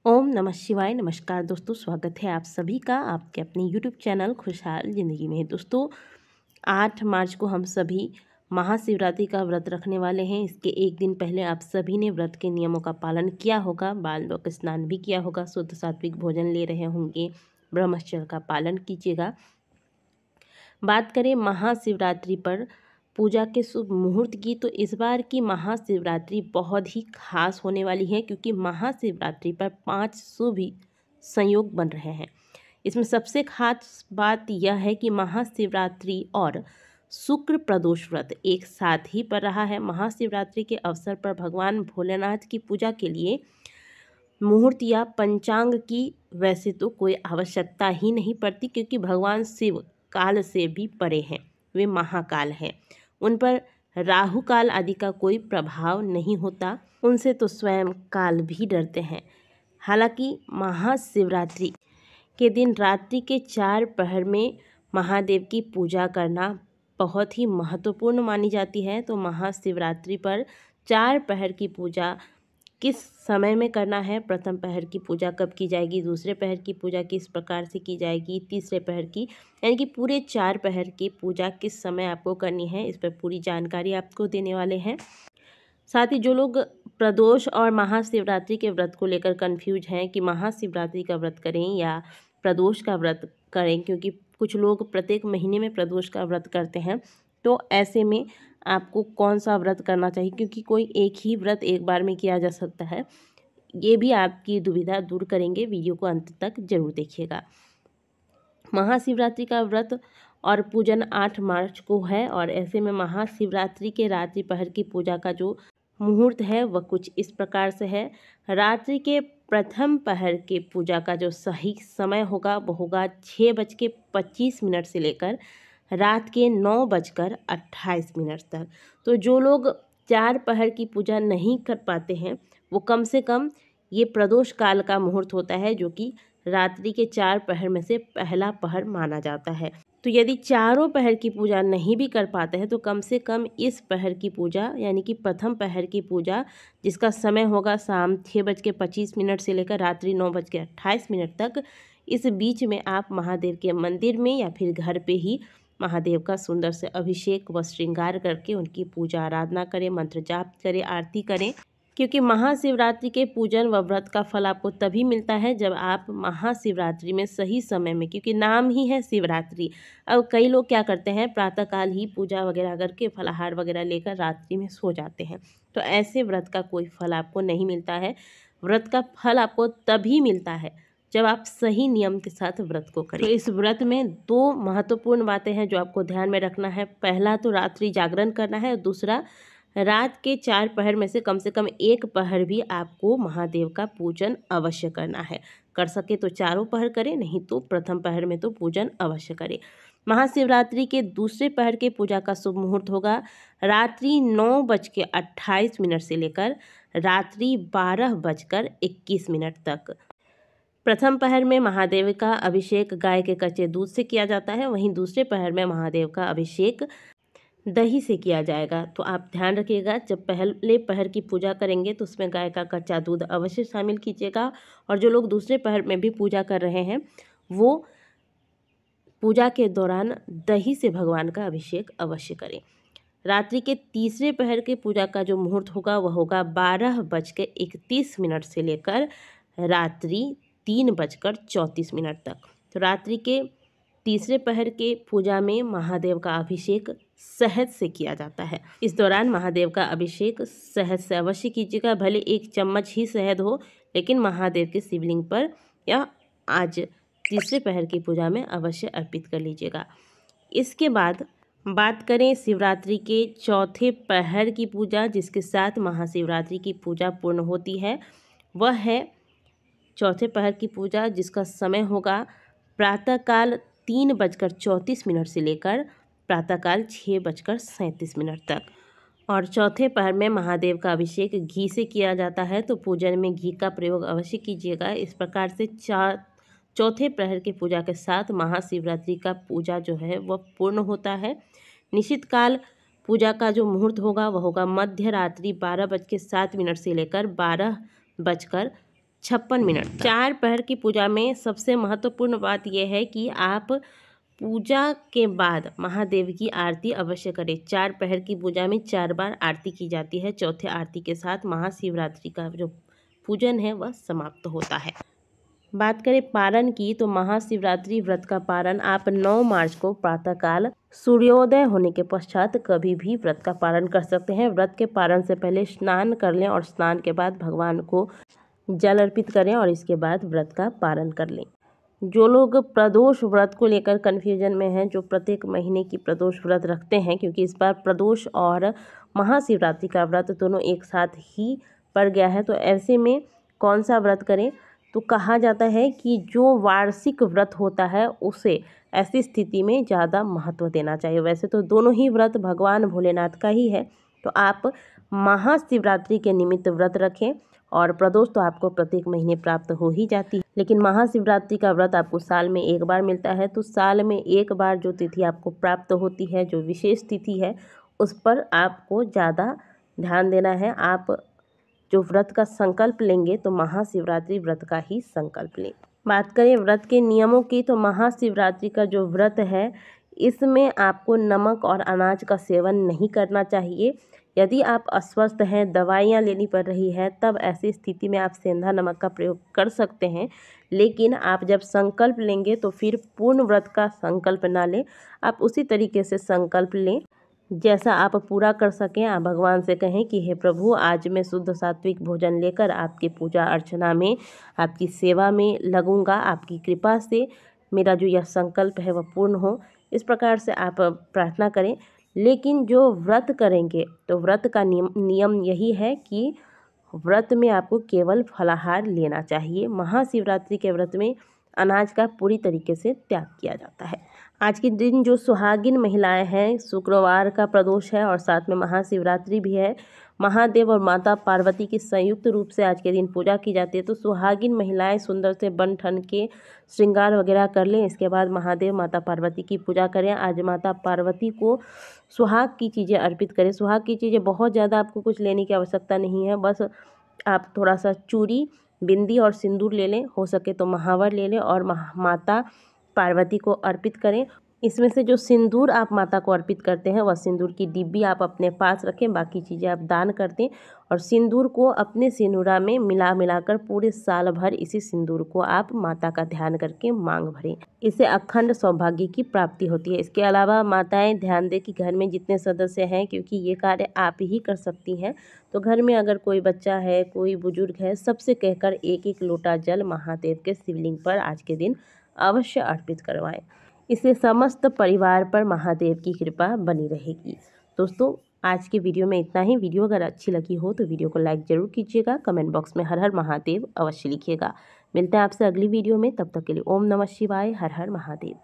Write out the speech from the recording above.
ओम नमः शिवाय। नमस्कार दोस्तों, स्वागत है आप सभी का आपके अपने यूट्यूब चैनल खुशहाल ज़िंदगी में। दोस्तों 8 मार्च को हम सभी महाशिवरात्रि का व्रत रखने वाले हैं। इसके एक दिन पहले आप सभी ने व्रत के नियमों का पालन किया होगा, बाल लोक स्नान भी किया होगा, शुद्ध सात्विक भोजन ले रहे होंगे, ब्रह्मचर्य का पालन कीजिएगा। बात करें महाशिवरात्रि पर पूजा के शुभ मुहूर्त की, तो इस बार की महाशिवरात्रि बहुत ही खास होने वाली है, क्योंकि महाशिवरात्रि पर 5 शुभ संयोग बन रहे हैं। इसमें सबसे खास बात यह है कि महाशिवरात्रि और शुक्र प्रदोष व्रत एक साथ ही पड़ रहा है। महाशिवरात्रि के अवसर पर भगवान भोलेनाथ की पूजा के लिए मुहूर्त या पंचांग की वैसे तो कोई आवश्यकता ही नहीं पड़ती, क्योंकि भगवान शिव काल से भी परे हैं, वे महाकाल हैं। उन पर राहु काल आदि का कोई प्रभाव नहीं होता, उनसे तो स्वयं काल भी डरते हैं। हालांकि महाशिवरात्रि के दिन रात्रि के 4 पहर में महादेव की पूजा करना बहुत ही महत्वपूर्ण मानी जाती है। तो महाशिवरात्रि पर 4 पहर की पूजा किस समय में करना है, प्रथम पहर की पूजा कब की जाएगी, दूसरे पहर की पूजा किस प्रकार से की जाएगी, तीसरे पहर की, यानी कि पूरे 4 पहर की पूजा किस समय आपको करनी है, इस पर पूरी जानकारी आपको देने वाले हैं। साथ ही जो लोग प्रदोष और महाशिवरात्रि के व्रत को लेकर कंफ्यूज हैं कि महाशिवरात्रि का व्रत करें या प्रदोष का व्रत करें, क्योंकि कुछ लोग प्रत्येक महीने में प्रदोष का व्रत करते हैं, तो ऐसे में आपको कौन सा व्रत करना चाहिए, क्योंकि कोई एक ही व्रत एक बार में किया जा सकता है। ये भी आपकी दुविधा दूर करेंगे, वीडियो को अंत तक जरूर देखिएगा। महाशिवरात्रि का व्रत और पूजन 8 मार्च को है, और ऐसे में महाशिवरात्रि के रात्रि पहर की पूजा का जो मुहूर्त है वह कुछ इस प्रकार से है। रात्रि के प्रथम पहर के पूजा का जो सही समय होगा वह होगा 6:25 से लेकर रात के 9:28 तक। तो जो लोग 4 पहर की पूजा नहीं कर पाते हैं वो कम से कम ये प्रदोष काल का मुहूर्त होता है, जो कि रात्रि के 4 पहर में से पहला पहर माना जाता है। तो यदि चारों पहर की पूजा नहीं भी कर पाते हैं तो कम से कम इस पहर की पूजा, यानी कि प्रथम पहर की पूजा जिसका समय होगा शाम 6:25 से लेकर रात्रि 9:28 तक, इस बीच में आप महादेव के मंदिर में या फिर घर पे ही महादेव का सुंदर से अभिषेक व श्रृंगार करके उनकी पूजा आराधना करें, मंत्र जाप करें, आरती करें। क्योंकि महाशिवरात्रि के पूजन व व्रत का फल आपको तभी मिलता है जब आप महाशिवरात्रि में सही समय में, क्योंकि नाम ही है शिवरात्रि। अब कई लोग क्या करते हैं, प्रातःकाल ही पूजा वगैरह करके फलाहार वगैरह लेकर रात्रि में सो जाते हैं, तो ऐसे व्रत का कोई फल आपको नहीं मिलता है। व्रत का फल आपको तभी मिलता है जब आप सही नियम के साथ व्रत को करें। तो इस व्रत में 2 महत्वपूर्ण बातें हैं जो आपको ध्यान में रखना है। पहला तो रात्रि जागरण करना है, और दूसरा रात के 4 पहर में से कम 1 पहर भी आपको महादेव का पूजन अवश्य करना है। कर सके तो चारों पहर करें, नहीं तो प्रथम पहर में तो पूजन अवश्य करें। महाशिवरात्रि के दूसरे पहर के पूजा का शुभ मुहूर्त होगा रात्रि 9:28 से लेकर रात्रि 12:21 तक। प्रथम पहर में महादेव का अभिषेक गाय के कच्चे दूध से किया जाता है, वहीं दूसरे पहर में महादेव का अभिषेक दही से किया जाएगा। तो आप ध्यान रखिएगा, जब पहले पहर की पूजा करेंगे तो उसमें गाय का कच्चा दूध अवश्य शामिल कीजिएगा, और जो लोग दूसरे पहर में भी पूजा कर रहे हैं वो पूजा के दौरान दही से भगवान का अभिषेक अवश्य करें। रात्रि के तीसरे पहर के पूजा का जो मुहूर्त होगा वह होगा 12:31 से लेकर रात्रि 3:34 तक। तो रात्रि के तीसरे पहर के पूजा में महादेव का अभिषेक शहद से किया जाता है। इस दौरान महादेव का अभिषेक शहद से अवश्य कीजिएगा, भले 1 चम्मच ही शहद हो, लेकिन महादेव के शिवलिंग पर या आज तीसरे पहर की पूजा में अवश्य अर्पित कर लीजिएगा। इसके बाद बात करें शिवरात्रि के चौथे पहर की पूजा, जिसके साथ महाशिवरात्रि की पूजा पूर्ण होती है, वह है चौथे पहर की पूजा, जिसका समय होगा प्रातःकाल 3:34 से लेकर प्रातःकाल 6:37 तक। और चौथे पहर में महादेव का अभिषेक घी से किया जाता है, तो पूजन में घी का प्रयोग अवश्य कीजिएगा। इस प्रकार से चौथे प्रहर की पूजा के साथ महाशिवरात्रि का पूजा जो है वह पूर्ण होता है। निश्चित काल पूजा का जो मुहूर्त होगा वह होगा मध्य रात्रि 12:07 से लेकर 12:15 56 मिनट तक। 4 पहर की पूजा में सबसे महत्वपूर्ण बात यह है कि आप पूजा के बाद महादेव की आरती अवश्य करें। 4 पहर की पूजा में 4 बार आरती की जाती है। चौथे आरती के साथ महाशिवरात्रि का जो पूजन है वह समाप्त होता है। बात करें पारण की, तो महाशिवरात्रि व्रत का पारण आप 9 मार्च को प्रातःकाल सूर्योदय होने के पश्चात कभी भी व्रत का पारण कर सकते हैं। व्रत के पारण से पहले स्नान कर लें और स्नान के बाद भगवान को जल अर्पित करें और इसके बाद व्रत का पारण कर लें। जो लोग प्रदोष व्रत को लेकर कन्फ्यूजन में हैं, जो प्रत्येक महीने की प्रदोष व्रत रखते हैं, क्योंकि इस बार प्रदोष और महाशिवरात्रि का व्रत दोनों एक साथ ही पड़ गया है, तो ऐसे में कौन सा व्रत करें। तो कहा जाता है कि जो वार्षिक व्रत होता है उसे ऐसी स्थिति में ज़्यादा महत्व देना चाहिए। वैसे तो दोनों ही व्रत भगवान भोलेनाथ का ही है, तो आप महाशिवरात्रि के निमित्त व्रत रखें। और प्रदोष तो आपको प्रत्येक महीने प्राप्त हो ही जाती है, लेकिन महाशिवरात्रि का व्रत आपको साल में एक बार मिलता है, तो साल में एक बार जो तिथि आपको प्राप्त होती है, जो विशेष तिथि है, उस पर आपको ज़्यादा ध्यान देना है। आप जो व्रत का संकल्प लेंगे तो महाशिवरात्रि व्रत का ही संकल्प लें। बात करें व्रत के नियमों की, तो महाशिवरात्रि का जो व्रत है इसमें आपको नमक और अनाज का सेवन नहीं करना चाहिए। यदि आप अस्वस्थ हैं, दवाइयाँ लेनी पड़ रही है, तब ऐसी स्थिति में आप सेंधा नमक का प्रयोग कर सकते हैं। लेकिन आप जब संकल्प लेंगे तो फिर पूर्ण व्रत का संकल्प ना लें, आप उसी तरीके से संकल्प लें जैसा आप पूरा कर सकें। आप भगवान से कहें कि हे प्रभु, आज मैं शुद्ध सात्विक भोजन लेकर आपकी पूजा अर्चना में, आपकी सेवा में लगूंगा। आपकी कृपा से मेरा जो यह संकल्प है वह पूर्ण हो। इस प्रकार से आप प्रार्थना करें। लेकिन जो व्रत करेंगे तो व्रत का नियम यही है कि व्रत में आपको केवल फलाहार लेना चाहिए। महाशिवरात्रि के व्रत में अनाज का पूरी तरीके से त्याग किया जाता है। आज के दिन जो सुहागिन महिलाएं हैं, शुक्रवार का प्रदोष है और साथ में महाशिवरात्रि भी है। महादेव और माता पार्वती की संयुक्त रूप से आज के दिन पूजा की जाती है, तो सुहागिन महिलाएं सुंदर से बन ठन के श्रृंगार वगैरह कर लें। इसके बाद महादेव माता पार्वती की पूजा करें। आज माता पार्वती को सुहाग की चीज़ें अर्पित करें। सुहाग की चीज़ें बहुत ज़्यादा आपको कुछ लेने की आवश्यकता नहीं है, बस आप थोड़ा सा चूड़ी, बिंदी और सिंदूर ले लें, हो सके तो महावर ले लें और माता पार्वती को अर्पित करें। इसमें से जो सिंदूर आप माता को अर्पित करते हैं वह सिंदूर की डिब्बी आप अपने पास रखें, बाकी चीज़ें आप दान कर दें। और सिंदूर को अपने सिंदूरा में मिलाकर पूरे साल भर इसी सिंदूर को आप माता का ध्यान करके मांग भरें। इससे अखंड सौभाग्य की प्राप्ति होती है। इसके अलावा माताएं ध्यान दें कि घर में जितने सदस्य हैं, क्योंकि ये कार्य आप ही कर सकती हैं, तो घर में अगर कोई बच्चा है, कोई बुजुर्ग है, सबसे कहकर एक एक लोटा जल महादेव के शिवलिंग पर आज के दिन अवश्य अर्पित करवाएं। इससे समस्त परिवार पर महादेव की कृपा बनी रहेगी। दोस्तों, आज के वीडियो में इतना ही। वीडियो अगर अच्छी लगी हो तो वीडियो को लाइक ज़रूर कीजिएगा। कमेंट बॉक्स में हर हर महादेव अवश्य लिखिएगा। मिलते हैं आपसे अगली वीडियो में, तब तक के लिए ओम नमः शिवाय, हर हर महादेव।